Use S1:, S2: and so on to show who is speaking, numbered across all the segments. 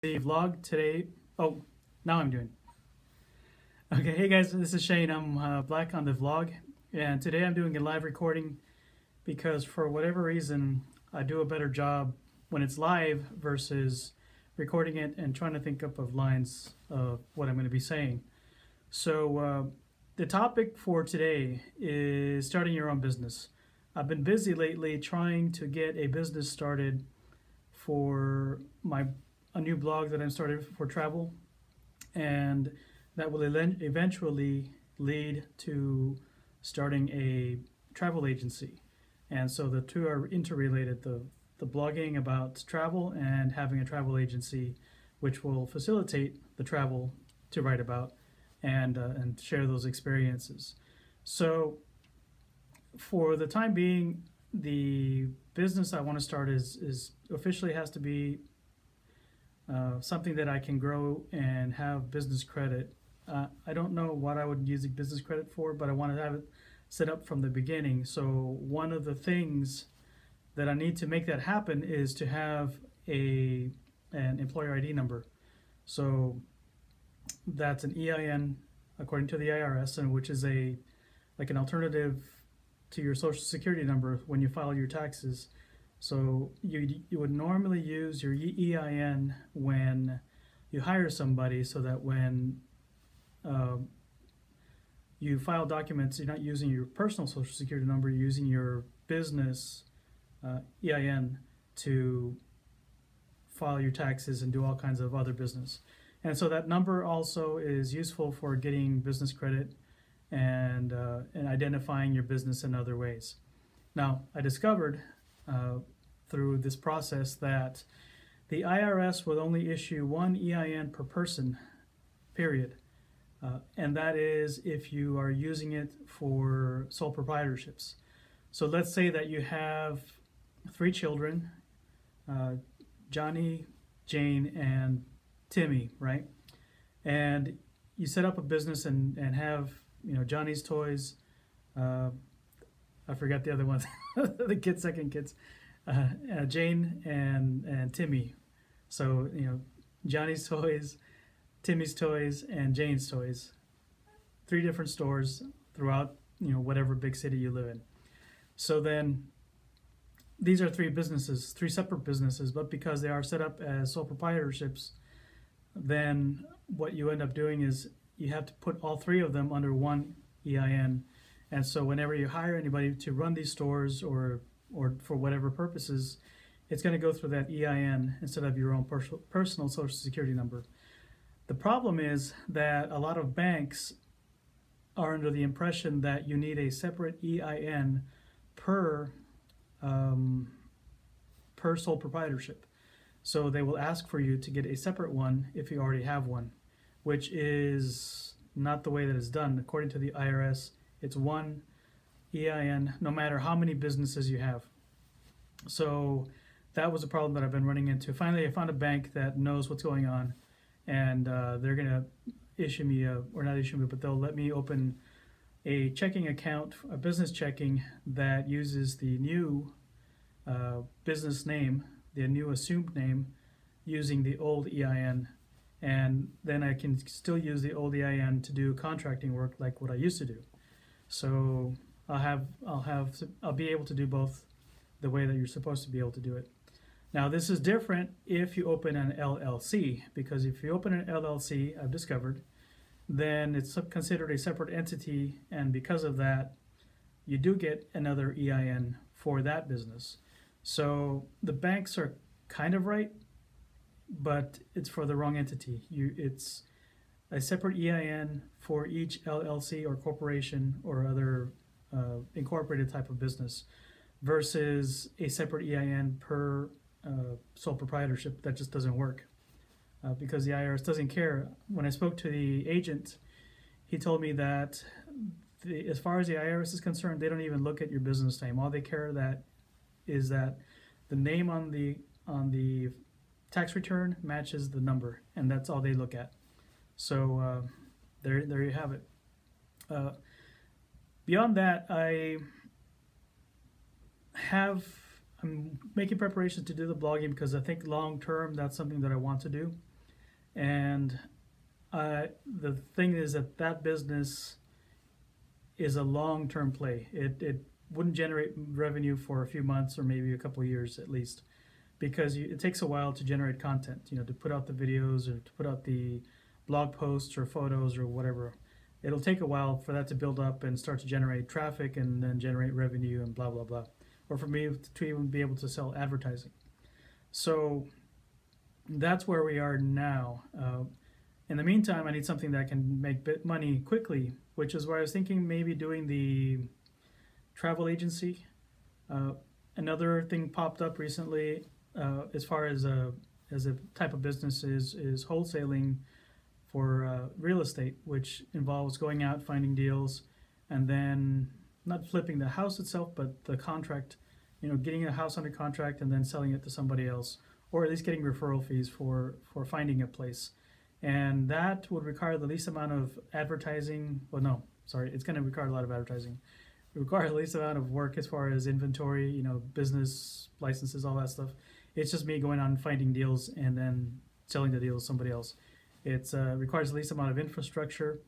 S1: The vlog today. Oh, now I'm doing. Okay, hey guys, this is Shane. I'm Black on the vlog, and today I'm doing a live recording because for whatever reason I do a better job when it's live versus recording it and trying to think up of lines of what I'm going to be saying. So the topic for today is starting your own business. I've been busy lately trying to get a business started for a new blog that I'm starting for travel, and that will eventually lead to starting a travel agency. And so the two are interrelated, the blogging about travel and having a travel agency, which will facilitate the travel to write about and share those experiences. So for the time being, the business I want to start is officially has to be something that I can grow and have business credit. I don't know what I would use business credit for, but I want to have it set up from the beginning. So one of the things that I need to make that happen is to have an employer ID number. So that's an EIN according to the IRS, and which is like an alternative to your Social Security number when you file your taxes. So you would normally use your EIN when you hire somebody, so that when you file documents, you're not using your personal Social Security number, you're using your business EIN to file your taxes and do all kinds of other business. And so that number also is useful for getting business credit and identifying your business in other ways. Now, I discovered through this process that the IRS will only issue one EIN per person, period. And that is if you are using it for sole proprietorships. So let's say that you have 3 children, Johnny, Jane, and Timmy, right? And you set up a business and have, Johnny's toys, I forgot the other ones, the second kids, Jane and Timmy. So, Johnny's toys, Timmy's toys, and Jane's toys. 3 different stores throughout, whatever big city you live in. So then these are 3 businesses, 3 separate businesses, but because they are set up as sole proprietorships, then what you end up doing is you have to put all 3 of them under one EIN. And so whenever you hire anybody to run these stores or for whatever purposes, it's going to go through that EIN instead of your own personal Social Security number. The problem is that a lot of banks are under the impression that you need a separate EIN per sole proprietorship. So they will ask for you to get a separate one if you already have one, which is not the way that it's done. According to the IRS, it's one EIN no matter how many businesses you have. So that was a problem that I've been running into. Finally, I found a bank that knows what's going on, and they're going to issue me, or not issue me, but they'll let me open a checking account, a business checking that uses the new business name, the new assumed name, using the old EIN, and then I can still use the old EIN to do contracting work like what I used to do. So I'll be able to do both the way that you're supposed to be able to do it. Now this is different if you open an LLC, because if you open an LLC, I've discovered, then it's considered a separate entity, and because of that, you do get another EIN for that business. So the banks are kind of right, but it's for the wrong entity. It's a separate EIN for each LLC or corporation or other incorporated type of business versus a separate EIN per sole proprietorship. That just doesn't work because the IRS doesn't care. When I spoke to the agent, he told me that as far as the IRS is concerned, they don't even look at your business name. All they care is that the name on the tax return matches the number, and that's all they look at. So there you have it. Beyond that, I'm making preparations to do the blogging because I think long term that's something that I want to do. And the thing is that that business is a long-term play. It wouldn't generate revenue for a few months or maybe a couple of years at least, because it takes a while to generate content, to put out the videos or to put out the blog posts or photos or whatever. It'll take a while for that to build up and start to generate traffic and then generate revenue and blah, blah, blah. Or for me to even be able to sell advertising. So that's where we are now. In the meantime, I need something that can make money quickly, which is where I was thinking maybe doing the travel agency. Another thing popped up recently as far as a type of business is wholesaling for real estate, which involves going out, finding deals, and then not flipping the house itself, but the contract, getting a house under contract and then selling it to somebody else, or at least getting referral fees for finding a place. And that would require the least amount of advertising. Well, no, sorry, it's going to require a lot of advertising. It requires the least amount of work as far as inventory, business licenses, all that stuff. It's just me going out and finding deals and then selling the deals to somebody else. It requires the least amount of infrastructure,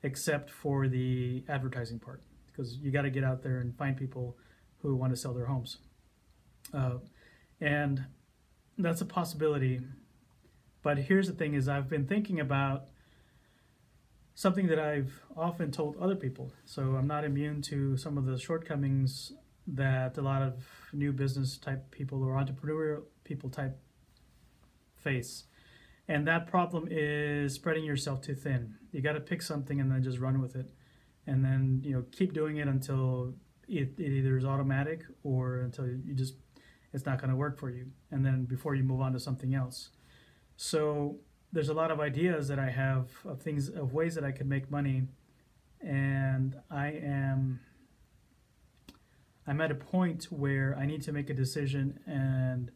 S1: except for the advertising part, because you got to get out there and find people who want to sell their homes. And that's a possibility. But here's the thing is I've been thinking about something that I've often told other people. So I'm not immune to some of the shortcomings that a lot of new business type people or entrepreneurial people type face. And that problem is spreading yourself too thin. You got to pick something and then just run with it. And then, keep doing it until it either is automatic or until it's not going to work for you. And then before you move on to something else. So there's a lot of ideas that I have of ways that I could make money, and I'm at a point where I need to make a decision and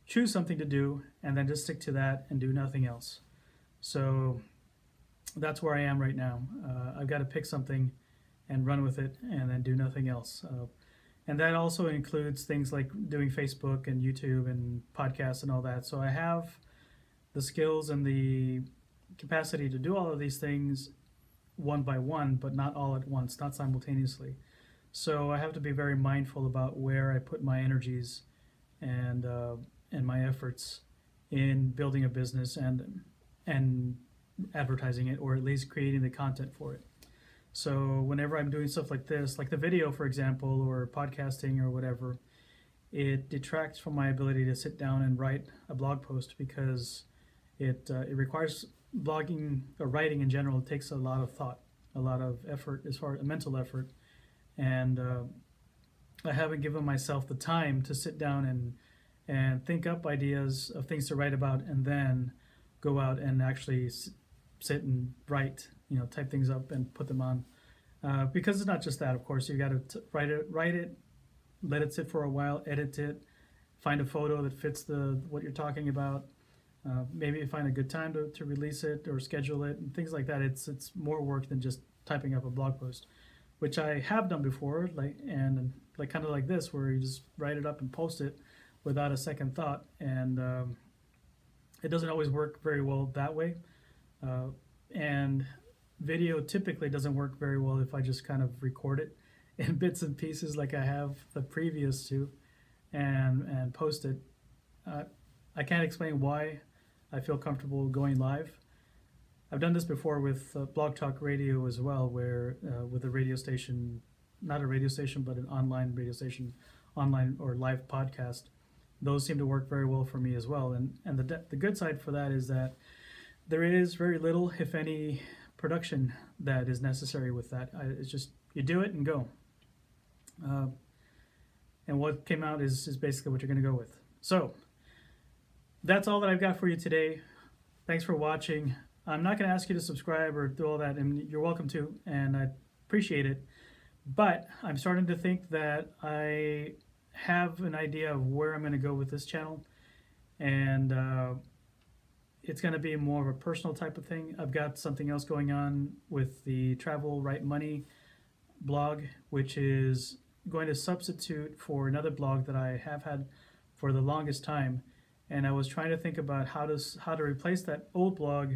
S1: choose something to do and then just stick to that and do nothing else. So that's where I am right now. I've got to pick something and run with it and then do nothing else. And that also includes things like doing Facebook and YouTube and podcasts and all that. So I have the skills and the capacity to do all of these things one by one, but not all at once, not simultaneously. So I have to be very mindful about where I put my energies and my efforts in building a business and advertising it, or at least creating the content for it. So whenever I'm doing stuff like this, like the video, for example, or podcasting or whatever, it detracts from my ability to sit down and write a blog post, because it requires blogging or writing in general. It takes a lot of thought, a lot of effort, as far as mental effort, and I haven't given myself the time to sit down and think up ideas of things to write about, and then go out and actually sit and write, type things up and put them on. Because it's not just that, of course. You got to write it, let it sit for a while, edit it, find a photo that fits what you're talking about. Maybe find a good time to release it or schedule it and things like that. It's more work than just typing up a blog post, which I have done before, kind of like this, where you just write it up and post it without a second thought. And it doesn't always work very well that way. And video typically doesn't work very well if I just kind of record it in bits and pieces like I have the previous two and post it. I can't explain why I feel comfortable going live. I've done this before with Blog Talk Radio as well, where with a radio station, not a radio station, but an online radio station, online or live podcast. Those seem to work very well for me as well. And the good side for that is that there is very little, if any, production that is necessary with that. It's just you do it and go. And what came out is basically what you're going to go with. So that's all that I've got for you today. Thanks for watching. I'm not going to ask you to subscribe or do all that, and you're welcome to, and I appreciate it. But I'm starting to think that I have an idea of where I'm going to go with this channel, and it's going to be more of a personal type of thing. I've got something else going on with the Travel Right Money blog, which is going to substitute for another blog that I have had for the longest time. and I was trying to think about how to replace that old blog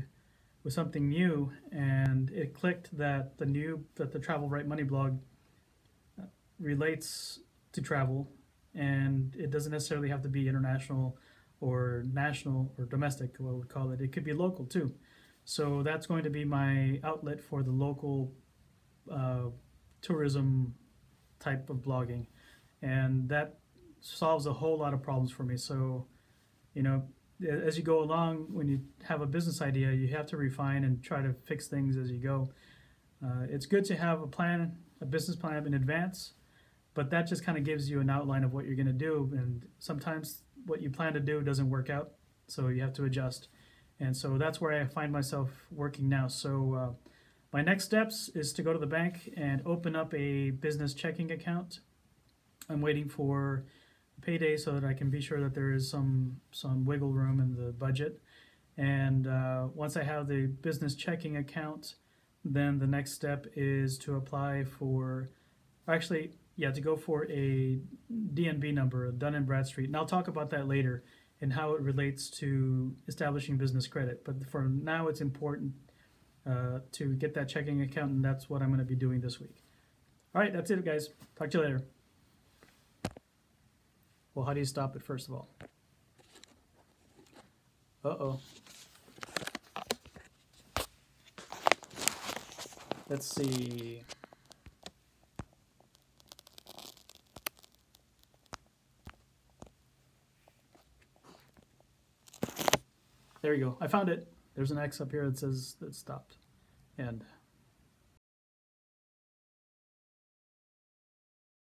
S1: with something new, and it clicked that the Travel Right Money blog relates to travel, and it doesn't necessarily have to be international or national or domestic, what we would call it. It could be local too. So that's going to be my outlet for the local tourism type of blogging, and that solves a whole lot of problems for me. So, you know, as you go along, when you have a business idea, you have to refine and try to fix things as you go. It's good to have a business plan in advance, but that just kind of gives you an outline of what you're going to do, and sometimes what you plan to do doesn't work out, so you have to adjust. And so that's where I find myself working now. So my next steps is to go to the bank and open up a business checking account. I'm waiting for payday so that I can be sure that there is some wiggle room in the budget. And once I have the business checking account, then the next step is to apply for, actually, yeah, to go for a DNB number, a Dun and Bradstreet. And I'll talk about that later and how it relates to establishing business credit. But for now, it's important to get that checking account, and that's what I'm going to be doing this week. All right, that's it, guys. Talk to you later. Well, how do you stop it, first of all? Uh-oh. Let's see. There you go. I found it. There's an X up here that says that stopped. And